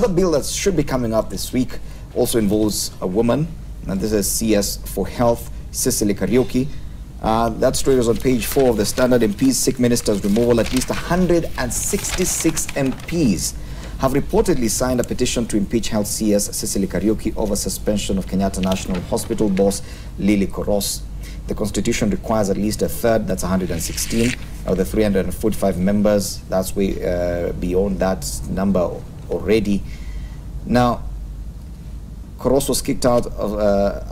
Another bill that should be coming up this week also involves a woman, and this is CS for Health Kariuki. That story was on page 4 of the Standard. MPs seek minister's removal. At least 166 MPs have reportedly signed a petition to impeach Health CS Kariuki over suspension of Kenyatta National Hospital boss Lily Koros. The constitution requires at least a third, that's 116, of the 345 members. That's way beyond that number already. Now, Koros was kicked out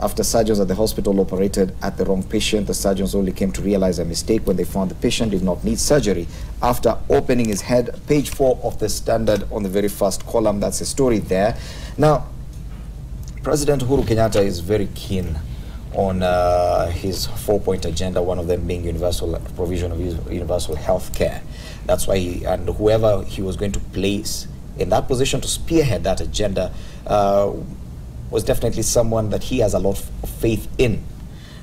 after surgeons at the hospital operated at the wrong patient. The surgeons only came to realize a mistake when they found the patient did not need surgery after opening his head. Page 4 of the Standard on the very first column. That's the story there. Now, President Uhuru Kenyatta is very keen on his 4-point agenda, one of them being universal provision of universal health care. That's why and whoever he was going to place in that position to spearhead that agenda was definitely someone that he has a lot of faith in.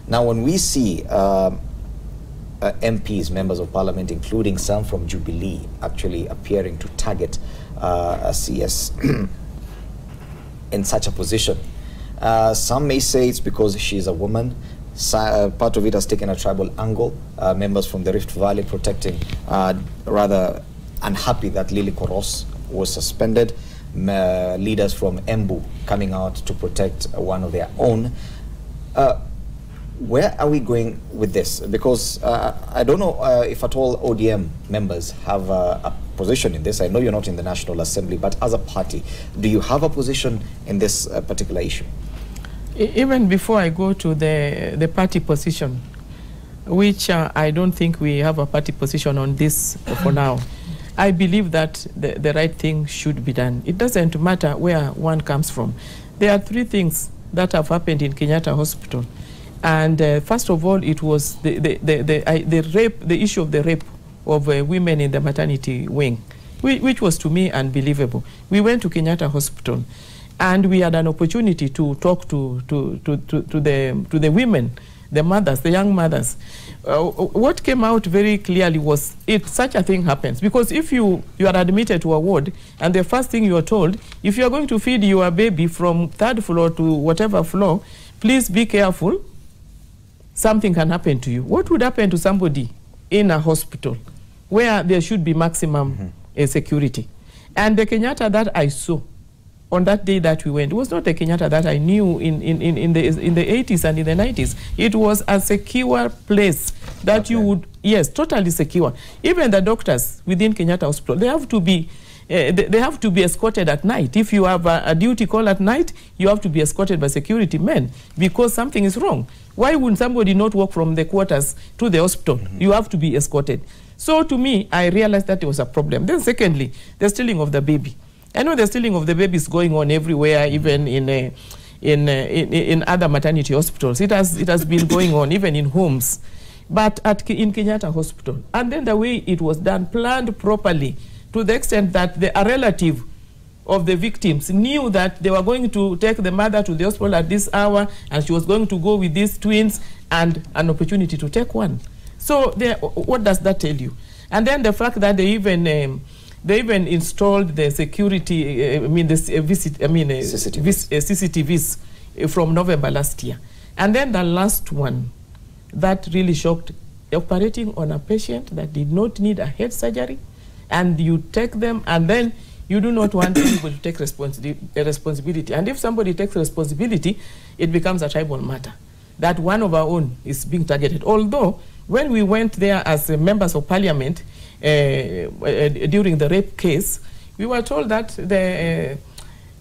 Now, when we see MPs, members of parliament, including some from Jubilee, actually appearing to target a CS in such a position, some may say it's because she's a woman. Part of it has taken a tribal angle. Members from the Rift Valley protecting, rather unhappy that Lily Koros was suspended. Leaders from Embu coming out to protect one of their own. Where are we going with this? Because I don't know if at all ODM members have a position in this. I know you're not in the National Assembly, but as a party, do you have a position in this particular issue? Even before I go to the party position, which I don't think we have a party position on this for now, I believe that the right thing should be done. It doesn't matter where one comes from. There are 3 things that have happened in Kenyatta Hospital. And first of all, it was the issue of the rape of women in the maternity wing, which was to me unbelievable. We went to Kenyatta Hospital, and we had an opportunity to talk to the women, the mothers, the young mothers. What came out very clearly was such a thing happens. Because if you are admitted to a ward, and the first thing you are told, if you are going to feed your baby from 3rd floor to whatever floor, please be careful, something can happen to you. What would happen to somebody in a hospital where there should be maximum security? And the Kenyatta that I saw on that day that we went, it was not the Kenyatta that I knew in the 80s and in the 90s. It was a secure place that you would, yes, totally secure. Even the doctors within Kenyatta Hospital, they have to be escorted at night. If you have a duty call at night, you have to be escorted by security men because something is wrong. Why would somebody not walk from the quarters to the hospital? You have to be escorted. So to me, I realized that there was a problem. Then secondly, the stealing of the baby. I know the stealing of the baby is going on everywhere, even in other maternity hospitals. It has been going on, even in homes. But in Kenyatta Hospital, and then the way it was done, planned properly, to the extent that a relative of the victims knew that they were going to take the mother to the hospital at this hour, and she was going to go with these twins, and an opportunity to take one. So what does that tell you? And then the fact that they even installed the security, CCTVs from November last year. And then the last one that really shocked, operating on a patient that did not need a head surgery, and you take them, and then you do not want anybody to take responsibility. And if somebody takes responsibility, it becomes a tribal matter, that one of our own is being targeted. Although, when we went there as members of parliament, during the rape case, we were told that the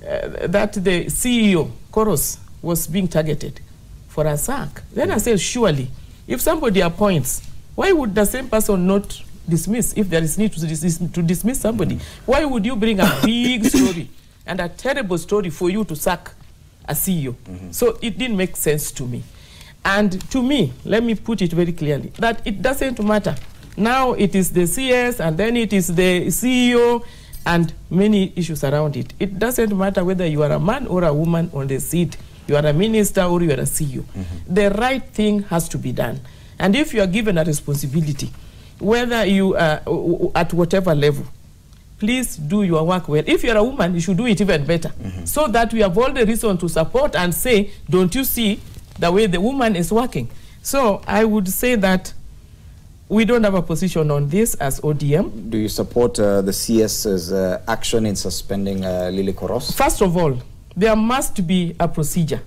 CEO, Koros, was being targeted for a sack. Then I said, surely, if somebody appoints, why would the same person not dismiss if there is need to dismiss somebody? Why would you bring a big story and a terrible story for you to sack a CEO? So it didn't make sense to me. And to me, let me put it very clearly, that it doesn't matter. Now it is the CS, and then it is the CEO, and many issues around it. It doesn't matter whether you are a man or a woman on the seat, you are a minister or you are a CEO. The right thing has to be done. And if you are given a responsibility, whether you are at whatever level, please do your work well. If you're a woman, you should do it even better. So that we have all the reason to support and say, don't you see the way the woman is working? So I would say that we don't have a position on this as ODM. Do you support the CS's action in suspending Lily Koros? First of all, there must be a procedure.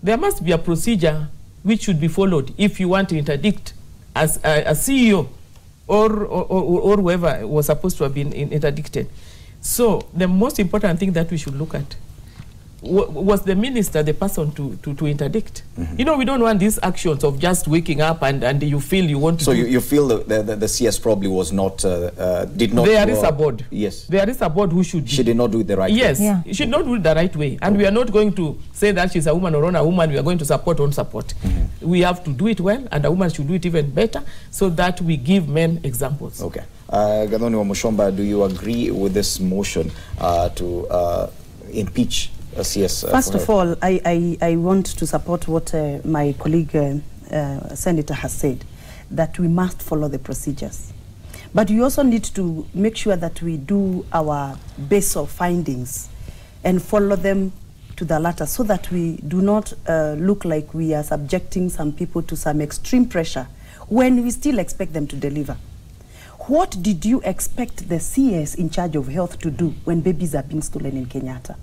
There must be a procedure which should be followed if you want to interdict as a CEO or whoever was supposed to have been interdicted. So the most important thing that we should look at, was the minister the person to interdict? You know, we don't want these actions of just waking up and you feel you want to. So you feel the CS probably was not, did not. There is a board. Yes. There is a board who should. She did not do it the right way. Yes. Yeah. She should not do it the right way. And we are not going to say that she's a woman or not a woman. We are going to support or support. We have to do it well, and a woman should do it even better, so that we give men examples. Okay. Gadoni Wamushomba, do you agree with this motion to impeach CS? First of all, I want to support what my colleague Senator has said, that we must follow the procedures. But we also need to make sure that we do our base of findings and follow them to the latter, so that we do not look like we are subjecting some people to some extreme pressure when we still expect them to deliver. What did you expect the CS in charge of health to do when babies are being stolen in Kenyatta?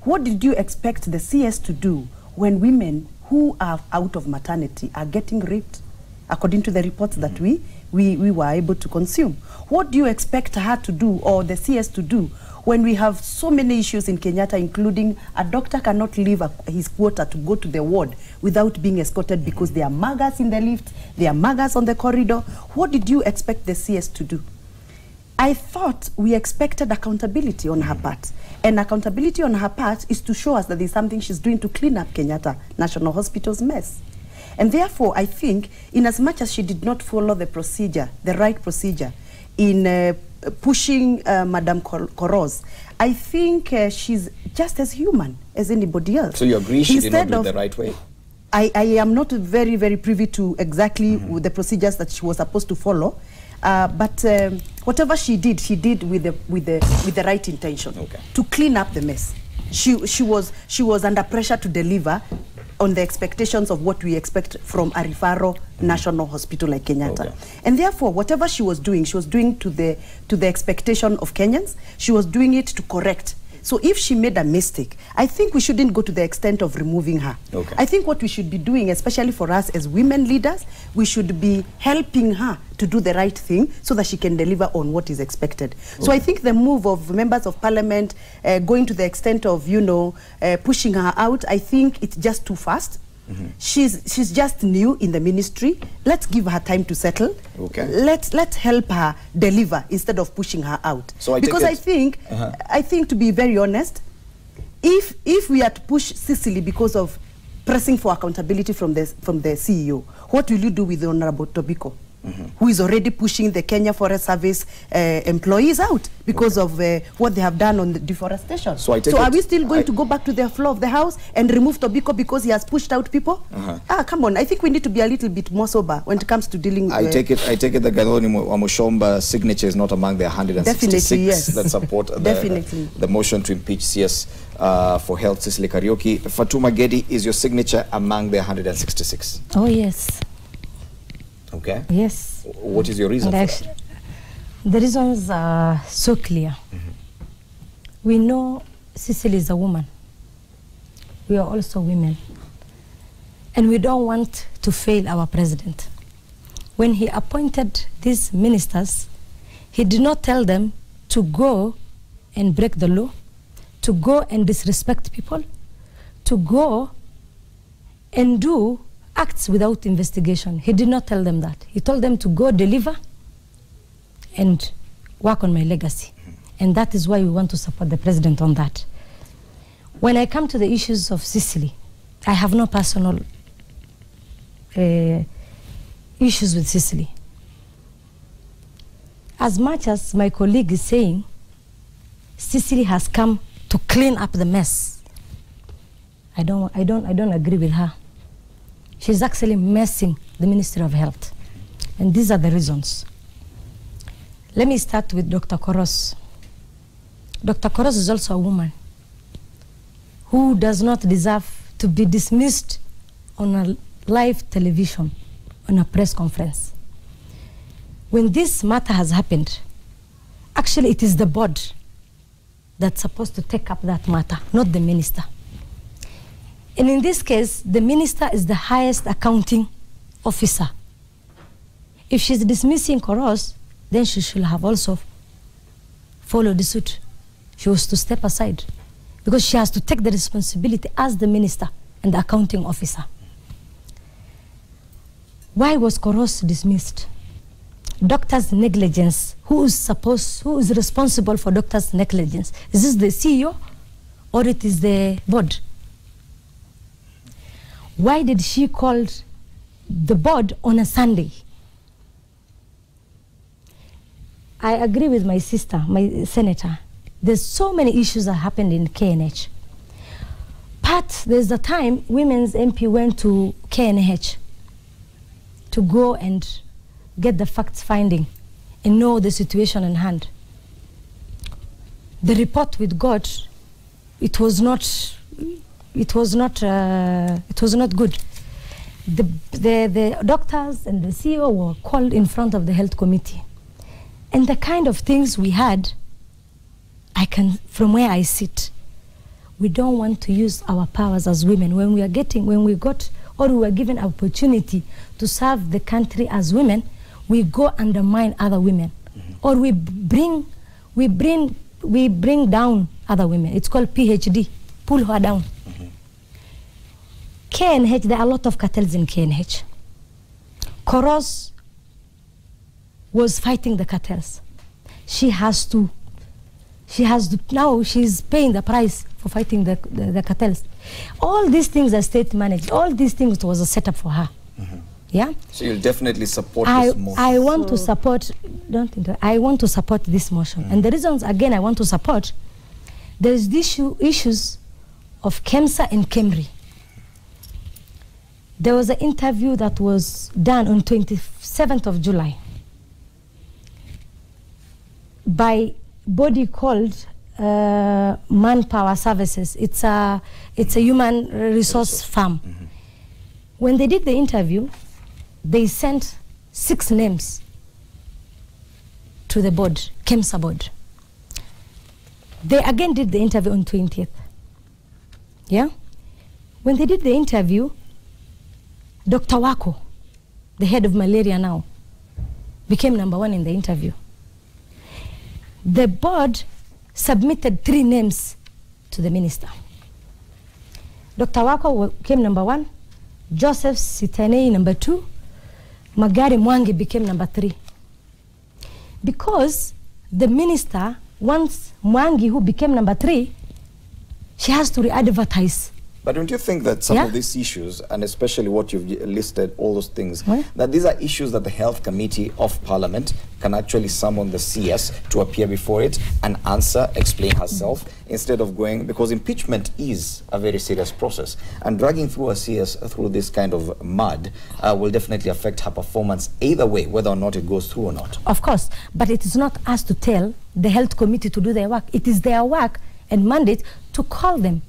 What did you expect the CS to do when women who are out of maternity are getting raped, according to the reports that we were able to consume? What do you expect her to do, or the CS to do, when we have so many issues in Kenyatta, including a doctor cannot leave his quota to go to the ward without being escorted because there are muggers in the lift, there are muggers on the corridor? What did you expect the CS to do? I thought we expected accountability on her part. And accountability on her part is to show us that there's something she's doing to clean up Kenyatta National Hospital's mess. And therefore, I think, in as much as she did not follow the procedure, the right procedure, in pushing Madam Koros, I think she's just as human as anybody else. So you agree she did not do it the right way? I am not very, very privy to exactly the procedures that she was supposed to follow. But whatever she did with the right intention, to clean up the mess. She was under pressure to deliver on the expectations of what we expect from a referral national hospital like Kenyatta. And therefore, whatever she was doing to the expectation of Kenyans. She was doing it to correct. So if she made a mistake, I think we shouldn't go to the extent of removing her. I think what we should be doing, especially for us as women leaders, we should be helping her to do the right thing so that she can deliver on what is expected. So I think the move of members of parliament going to the extent of, you know, pushing her out, I think it's just too fast. She's just new in the ministry. Let's give her time to settle. Let's help her deliver instead of pushing her out. So I think to be very honest, if we are to push Cicely because of pressing for accountability from the CEO, what will you do with the Honorable Tobiko, who is already pushing the Kenya Forest Service employees out because of what they have done on the deforestation? So are we still going to go back to the floor of the house and remove Tobiko because he has pushed out people? Come on, I think we need to be a little bit more sober when it comes to dealing with... I take it that Gadoni Wamushomba's signature is not among the 166 that support the motion to impeach CS for Health Cicely Kariuki. Fatuma Gedi, is your signature among the 166? Oh, yes. Okay. Yes. What is your reason for that? The reasons are so clear. We know Cicely is a woman. We are also women. And we don't want to fail our president. When he appointed these ministers, he did not tell them to go and break the law, to go and disrespect people, to go and do acts without investigation. He did not tell them that. He told them to go deliver and work on my legacy. And that is why we want to support the president on that. When I come to the issues of Cicely, I have no personal issues with Cicely. As much as my colleague is saying, Cicely has come to clean up the mess. I don't agree with her. She's actually messing the Ministry of Health. And these are the reasons. Let me start with Dr. Koros. Dr. Koros is also a woman who does not deserve to be dismissed on a live television, on a press conference. When this matter has happened, actually it is the board that's supposed to take up that matter, not the minister. And in this case, the minister is the highest accounting officer. If she's dismissing Koros, then she should have also followed the suit. She was to step aside because she has to take the responsibility as the minister and the accounting officer. Why was Koros dismissed? Doctor's negligence. Who is responsible for doctor's negligence? Is this the CEO or it is the board? Why did she call the board on a Sunday? I agree with my sister, my senator. There's so many issues that happened in KNH. But there's a time women's MP went to KNH to go and get the facts finding and know the situation in hand. The report we got, it was not good. The doctors and the CEO were called in front of the health committee. And the kind of things we had, from where I sit, we don't want to use our powers as women. When we were given opportunity to serve the country as women, we go undermine other women, or we bring down other women. It's called PhD, pull her down. KNH, there are a lot of cartels in KNH. Koros was fighting the cartels. Now she's paying the price for fighting the cartels. All these things are state managed. All these things was a setup for her. Yeah. So you'll definitely support this motion. I want to support. I want to support this motion, and the reasons again I want to support. There is these issues of KEMSA and KEMRI. There was an interview that was done on 27th of July by body called Manpower Services. It's a human resource firm. When they did the interview, they sent 6 names to the board, KEMSA board. They again did the interview on 20th. Yeah? When they did the interview, Dr. Wako, the head of malaria now, became #1 in the interview. The board submitted 3 names to the minister. Dr. Wako came #1, Joseph Sitanei #2, Magari Mwangi became #3. Because the minister wants Mwangi, who became #3, she has to re-advertise. But don't you think that some of these issues, and especially what you've listed, all those things, that these are issues that the Health Committee of Parliament can actually summon the CS to appear before it and answer, explain herself, instead of going, because impeachment is a very serious process, and dragging through a CS through this kind of mud will definitely affect her performance either way, whether or not it goes through or not. Of course, but it is not us to tell the Health Committee to do their work. It is their work and mandate to call them.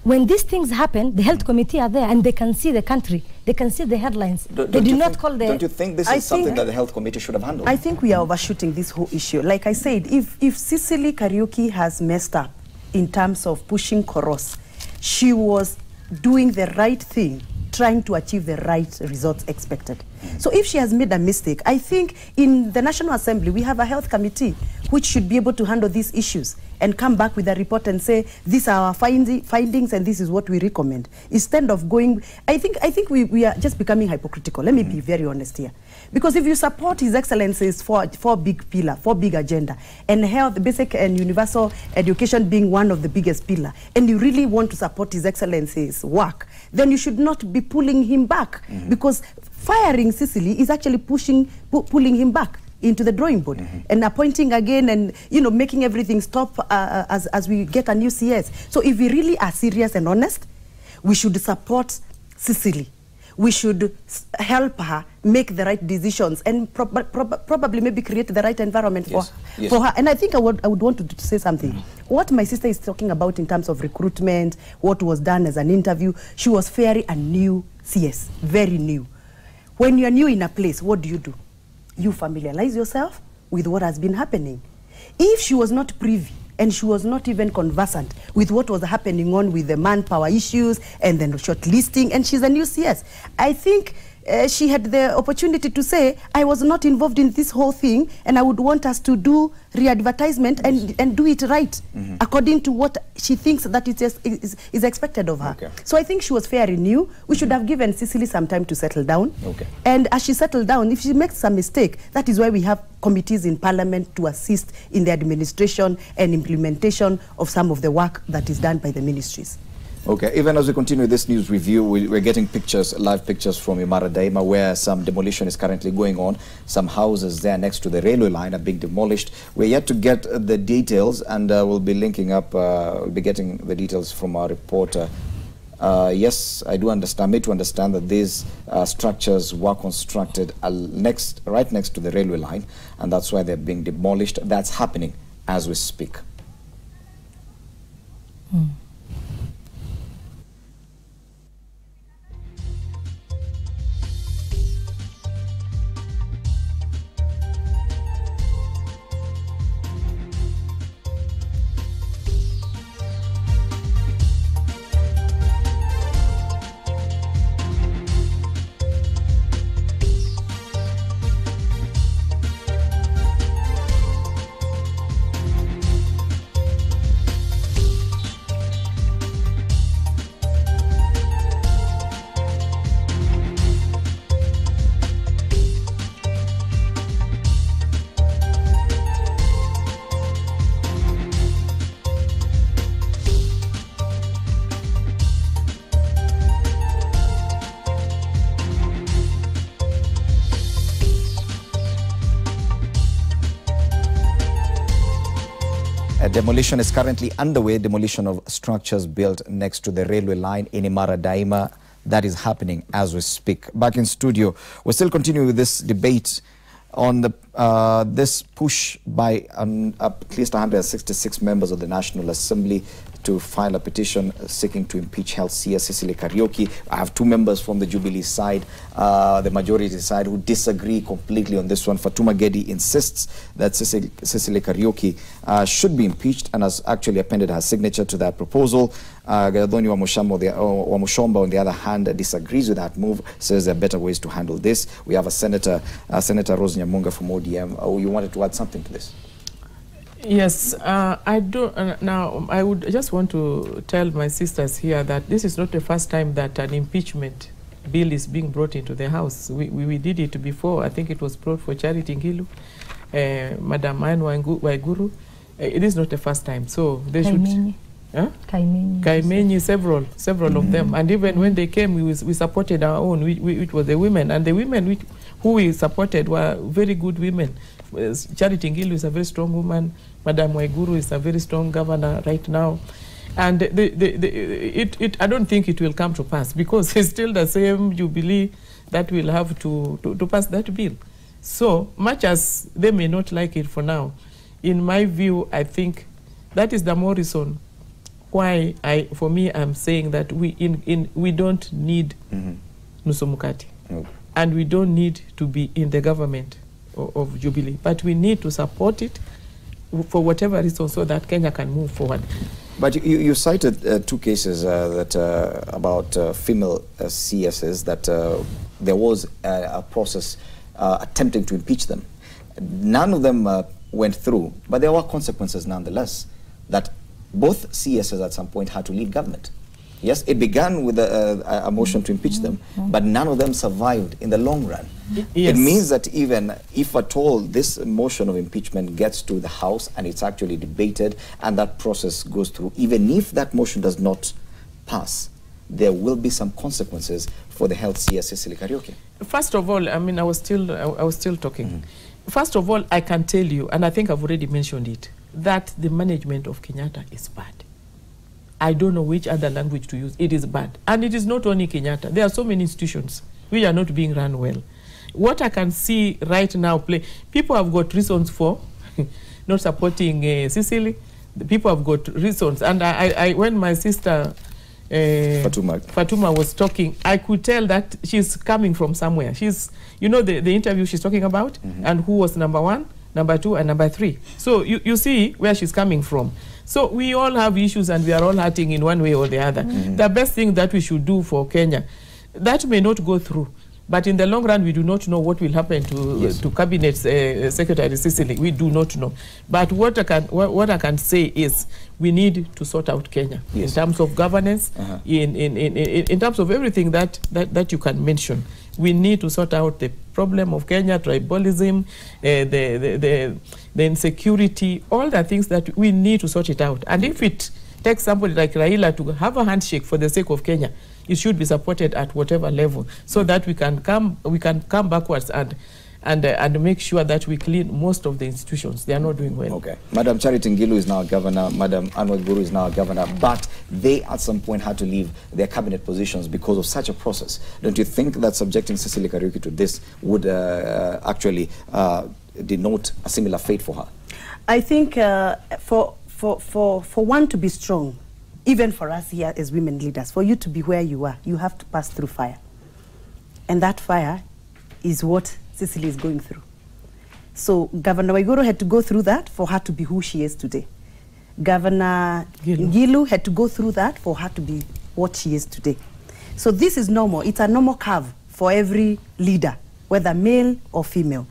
When these things happen, the Health Committee are there and they can see the country. They can see the headlines. They do not call the... Don't you think this is something that the Health Committee should have handled? I think we are overshooting this whole issue. Like I said, if Cecily Kariuki has messed up in terms of pushing Koros, she was doing the right thing, trying to achieve the right results expected. So if she has made a mistake, I think in the National Assembly, we have a health committee which should be able to handle these issues and come back with a report and say, these are our findings and this is what we recommend. Instead of going, I think we are just becoming hypocritical. Let me be very honest here. Because if you support His Excellency's four big pillar, 4 big agenda, and health, basic and universal education being one of the biggest pillar, and you really want to support His Excellency's work, then you should not be pulling him back, because firing Cecily is actually pulling him back into the drawing board and appointing again and, you know, making everything stop as we get a new CS. So if we really are serious and honest, we should support Cecily. we should help her make the right decisions and probably maybe create the right environment for her. And I think I would want to say something. What my sister is talking about in terms of recruitment, what was done as an interview, she was very a new CS, very new. When you're new in a place, what do? You familiarize yourself with what has been happening. If she was not privy and she was not even conversant with what was happening on with the manpower issues and then shortlisting, and she's a new CS, I think she had the opportunity to say, I was not involved in this whole thing, and I would want us to do re-advertisement and do it right, according to what she thinks that it is expected of her. So I think she was fairly new. We should have given Cicely some time to settle down. And as she settled down, if she makes some mistake, that is why we have committees in Parliament to assist in the administration and implementation of some of the work that is done by the ministries. Okay, even as we continue this news review, we're getting pictures, live pictures from Imara Daima, where some demolition is currently going on. Some houses there next to the railway line are being demolished. We're yet to get the details, and we'll be linking up, we'll be getting the details from our reporter. Yes, I do understand, made to understand that these structures were constructed right next to the railway line, and that's why they're being demolished. That's happening as we speak. Demolition is currently underway, demolition of structures built next to the railway line in Imara Daima. That is happening as we speak. Back in studio, we're still continuing with this debate on the this push by at least 166 members of the National Assembly to file a petition seeking to impeach Health CS Kariuki. I have two members from the Jubilee side, the majority side, who disagree completely on this one. Fatuma Gedi insists that Cicely Kariuki should be impeached and has actually appended her signature to that proposal. Gadoni Wamushomba, on the other hand, disagrees with that move, says there are better ways to handle this. We have a Senator Rose Nyamunga from ODM. You wanted to add something to this? Yes, I do. Now, I would just want to tell my sisters here that this is not the first time that an impeachment bill is being brought into the House. We did it before. I think it was brought for Charity Ngilu, Madam Anne Waiguru. It is not the first time. So they should... Kaimenyi, several of them. And even when they came, we supported our own, which was the women. And the women who we supported were very good women. Charity Ngilu is a very strong woman. Madam Waiguru is a very strong governor right now. And I don't think it will come to pass, because it's still the same Jubilee that will have to pass that bill. So much as they may not like it for now, in my view, I think that is the more reason why for me, I'm saying that we don't need Nusumukati, and we don't need to be in the government of Jubilee, but we need to support it for whatever reason, so that Kenya can move forward. But you cited two cases about female CSs, that there was a process attempting to impeach them. None of them went through, but there were consequences nonetheless, that both CSs at some point had to leave government. Yes, it began with a motion to impeach them, but none of them survived in the long run. Yes. It means that even if at all this motion of impeachment gets to the House and it's actually debated and that process goes through, even if that motion does not pass, there will be some consequences for the Health CS Kariuki. First of all, I mean, I was still talking. First of all, I can tell you, and I think I've already mentioned it, that the management of Kenyatta is bad. I don't know which other language to use. It is bad. And it is not only Kenyatta. There are so many institutions. which are not being run well. What I can see right now, people have got reasons for not supporting Sicily. The people have got reasons. And when my sister Fatuma was talking, I could tell that she's coming from somewhere. She's, you know, the interview she's talking about, and who was number 1, number 2, and number 3. So you see where she's coming from. So we all have issues, and we are all hurting in one way or the other. The best thing that we should do for Kenya, that may not go through, but in the long run, we do not know what will happen to Cabinet Secretary Sicily. We do not know. But what I can say is we need to sort out Kenya in terms of governance, in terms of everything that you can mention. We need to sort out the problem of Kenya, tribalism, the insecurity, all the things that we need to sort it out. And if it takes somebody like Raila to have a handshake for the sake of Kenya, it should be supported at whatever level, so that we can come backwards and make sure that we clean most of the institutions. They are not doing well. Okay. Madam Charity Ngilu is now governor. Madam Anwar Guru is now governor. But they at some point had to leave their cabinet positions because of such a process. Don't you think that subjecting Cecily Kariuki to this would actually denote a similar fate for her? I think for one to be strong, even for us here as women leaders, for you to be where you are, you have to pass through fire. And that fire is what Cecily is going through. So Governor Waiguru had to go through that for her to be who she is today. Governor Ngilu had to go through that for her to be what she is today. So this is normal. It's a normal curve for every leader, whether male or female.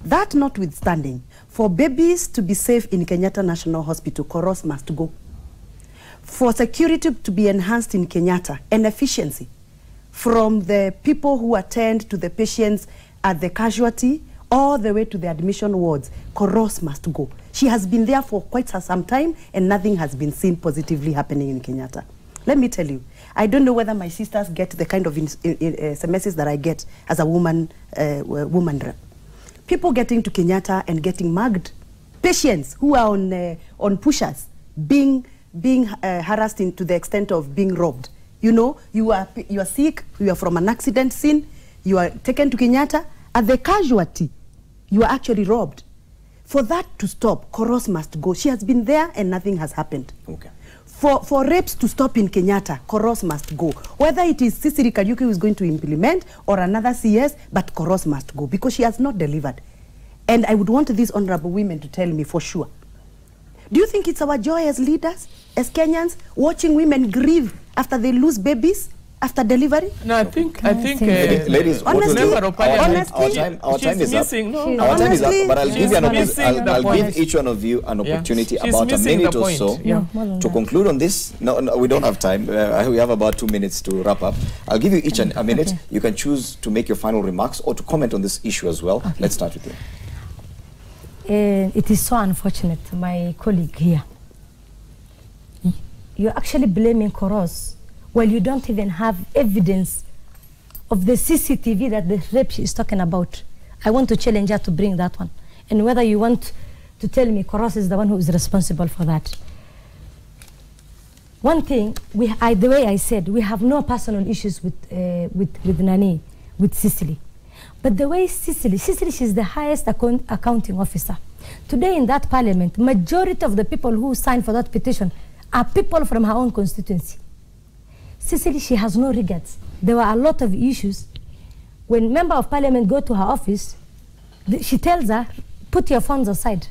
That notwithstanding, for babies to be safe in Kenyatta National Hospital, Koros must go. For security to be enhanced in Kenyatta and efficiency, from the people who attend to the patients at the casualty all the way to the admission wards, Koros must go. She has been there for quite some time, and nothing has been seen positively happening in Kenyatta. Let me tell you, I don't know whether my sisters get the kind of SMSs that I get as a woman rep. People getting to Kenyatta and getting mugged. Patients who are on pushers being harassed to the extent of being robbed. You know, you are sick, you are from an accident scene, you are taken to Kenyatta, at the casualty, you are actually robbed. For that to stop, Koros must go. She has been there and nothing has happened. Okay. For rapes to stop in Kenyatta, Koros must go. Whether it is Cecily Kariuki who is going to implement or another CS, but Koros must go because she has not delivered. And I would want these honorable women to tell me for sure. Do you think it's our joy as leaders, as Kenyans, watching women grieve after they lose babies after delivery? No, I think ladies, honestly, our time is up. Our time is up, but I'll give each one of you an opportunity about a minute or so to conclude on this. No, we don't have time. We have about 2 minutes to wrap up. I'll give you each a minute. Okay. You can choose to make your final remarks or to comment on this issue as well. Okay. Let's start with you. It is so unfortunate, my colleague here. You're actually blaming Koros while you don't even have evidence of the CCTV that the rape she is talking about. I want to challenge her to bring that one. And whether you want to tell me Koros is the one who is responsible for that. One thing, the way I said, we have no personal issues with Nani, with Cecily. But the way Cecily, she's the highest accounting officer. Today in that parliament, majority of the people who signed for that petition are people from her own constituency. Cecily, she has no regrets. There were a lot of issues. When member of parliament go to her office, she tells her, put your phones aside.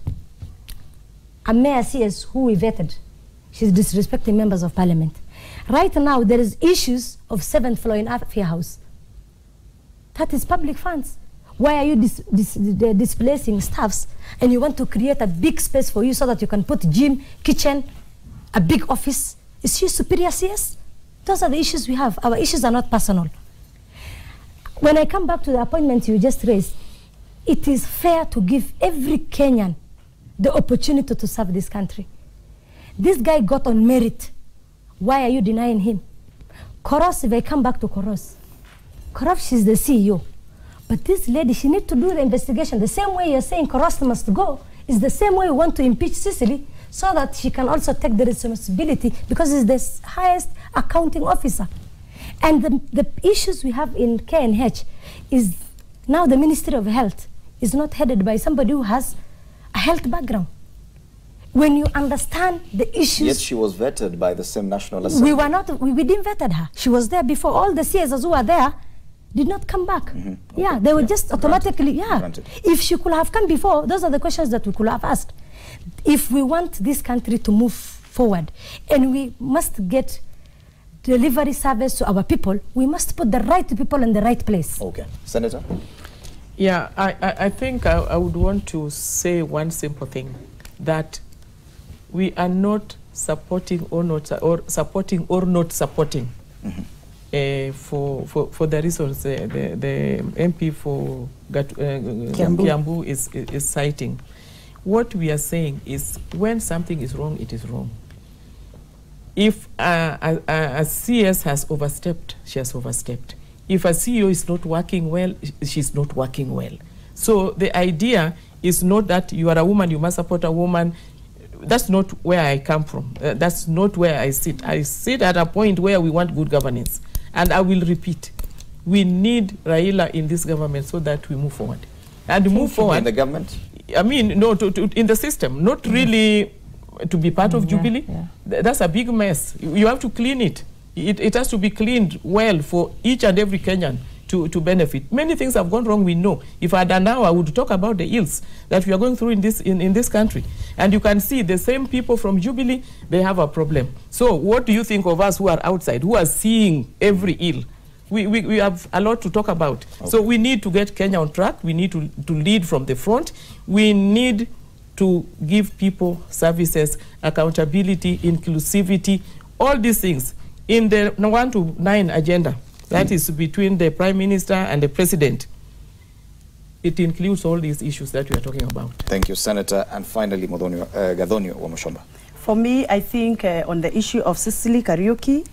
A mayor CS who we vetted, she's disrespecting members of parliament. Right now, there is issues of 7th floor in Afia House. That is public funds. Why are you displacing staffs and you want to create a big space for you so that you can put gym, kitchen, a big office? Is she superior CS? Those are the issues we have. Our issues are not personal. When I come back to the appointments you just raised, it is fair to give every Kenyan the opportunity to serve this country. This guy got on merit. Why are you denying him? Koros, if I come back to Koros, she's the CEO. But this lady, she needs to do the investigation. The same way you're saying Koros must go is the same way we want to impeach Cecily so that she can also take the responsibility because it's the highest accounting officer. And the issues we have in KNH is now the Ministry of Health is not headed by somebody who has a health background. When you understand the issues... Yet she was vetted by the same National Assembly. We didn't vetted her. She was there before. All the CSs who were there did not come back. Okay. Yeah, they were just automatically, Granted. If she could have come before, those are the questions that we could have asked. If we want this country to move forward, and we must get delivery service to our people, we must put the right people in the right place. Okay. Senator? Yeah, I think I would want to say one simple thing, that we are not supporting or not supporting for the reasons the MP for Kiambu is citing. What we are saying is, when something is wrong, it is wrong. If a CS has overstepped, she has overstepped. If a CEO is not working well, she's not working well. So the idea is not that you are a woman, you must support a woman. That's not where I come from. That's not where I sit. I sit at a point where we want good governance. And I will repeat, we need Raila in this government so that we move forward. And move forward. In the government? I mean, no, in the system, not really to be part of Jubilee. That's a big mess. You have to clean it. It has to be cleaned well for each and every Kenyan to benefit. Many things have gone wrong, we know. If I had an hour, I would talk about the ills that we are going through in this country. And you can see the same people from Jubilee, they have a problem. So what do you think of us who are outside, who are seeing every ill? We have a lot to talk about. Okay. So we need to get Kenya on track. We need to lead from the front. We need to give people services, accountability, inclusivity, all these things. In the 1 to 9 agenda, that is between the Prime Minister and the President, it includes all these issues that we are talking about. Thank you, Senator. And finally, Gathonio Wamuchomba. For me, I think on the issue of CS Kariuki,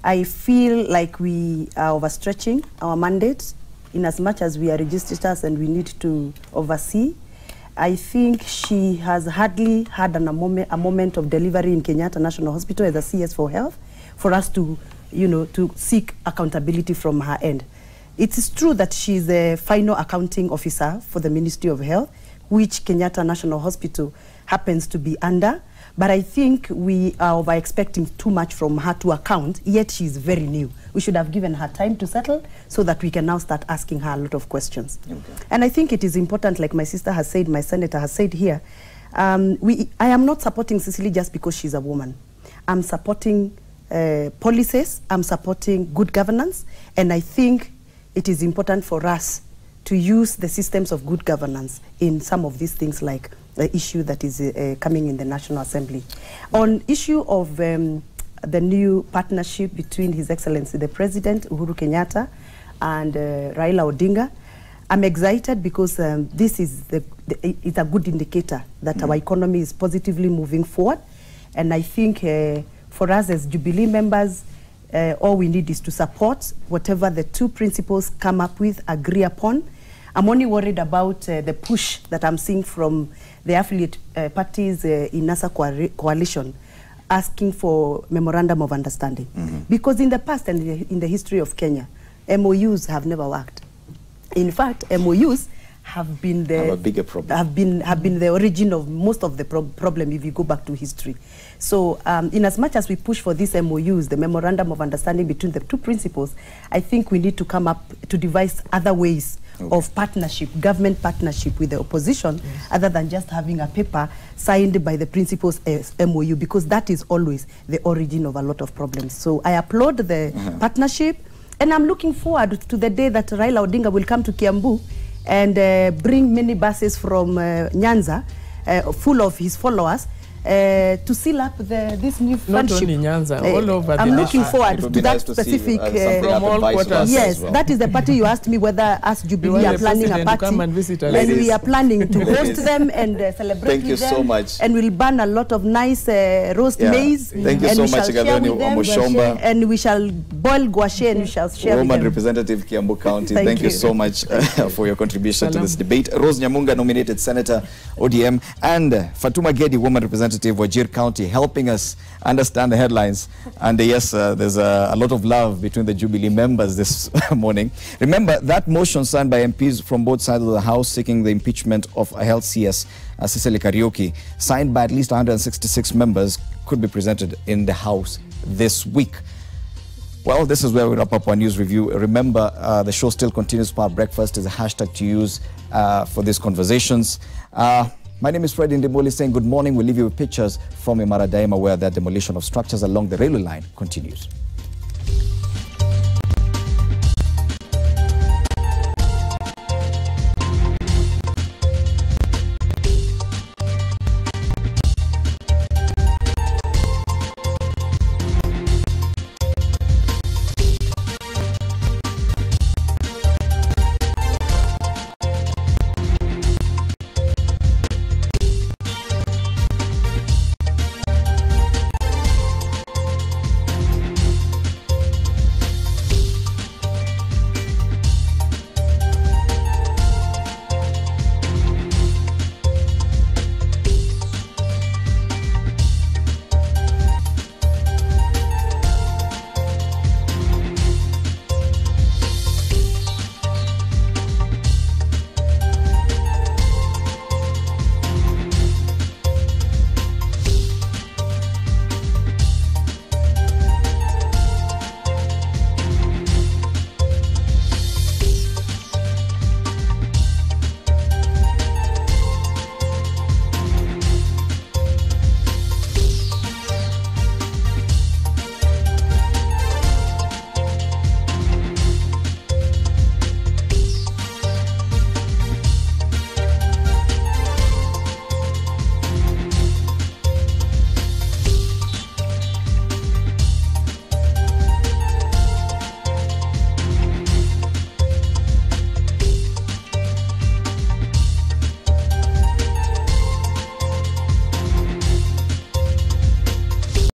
I feel like we are overstretching our mandate in as much as we are registrators and we need to oversee. I think she has hardly had a moment of delivery in Kenyatta National Hospital as a CS for Health for us to, to seek accountability from her end. It is true that she is the final accounting officer for the Ministry of Health, which Kenyatta National Hospital happens to be under. But I think we are over-expecting too much from her to account, yet she is very new. We should have given her time to settle so that we can now start asking her a lot of questions. Okay. And I think it is important, like my sister has said, my senator has said here, I am not supporting Cecily just because she's a woman. I'm supporting policies, I'm supporting good governance, and I think it is important for us to use the systems of good governance in some of these things, like the issue that is coming in the National Assembly. On issue of the new partnership between His Excellency the President, Uhuru Kenyatta, and Raila Odinga, I'm excited because this is it's a good indicator that our economy is positively moving forward. And I think for us as Jubilee members, all we need is to support whatever the two principles come up with, agree upon. I'm only worried about the push that I'm seeing from the affiliate parties in NASA coalition asking for memorandum of understanding. Because in the past and in the history of Kenya, MOUs have never worked. In fact, MOUs have been the bigger problem. Have been the origin of most of the problem if you go back to history. So in as much as we push for these MOUs, the memorandum of understanding between the two principles, I think we need to come up to devise other ways of partnership, government partnership with the opposition, other than just having a paper signed by the principals as MOU, because that is always the origin of a lot of problems. So I applaud the partnership, and I'm looking forward to the day that Raila Odinga will come to Kiambu and bring many buses from Nyanza full of his followers to seal up this new friendship. Not only Nyanza, all over I'm looking forward to that specific... from all quarters. Yes, that is the party you asked me whether us Jubilee are planning a party. Come and visit us. And we are planning to host them and celebrate with them. So much. And we'll burn a lot of nice roast maize. Thank you so much, Gathonio. And we shall boil gouache and we shall share with them. Woman Representative Kiambu County, thank you so much for your contribution to this debate. Rose Nyamunga, nominated Senator ODM, and Fatuma Gedi, Woman Representative representative, Wajir County, helping us understand the headlines. And yes, there's a lot of love between the Jubilee members this morning. Remember, that motion signed by MPs from both sides of the House seeking the impeachment of Health CS Kariuki, signed by at least 166 members, could be presented in the House this week. Well, this is where we wrap up our news review. Remember, the show still continues. Power Breakfast is a hashtag to use for these conversations. My name is Fred Indemoli saying good morning. We'll leave you with pictures from Imara Daima where the demolition of structures along the railway line continues.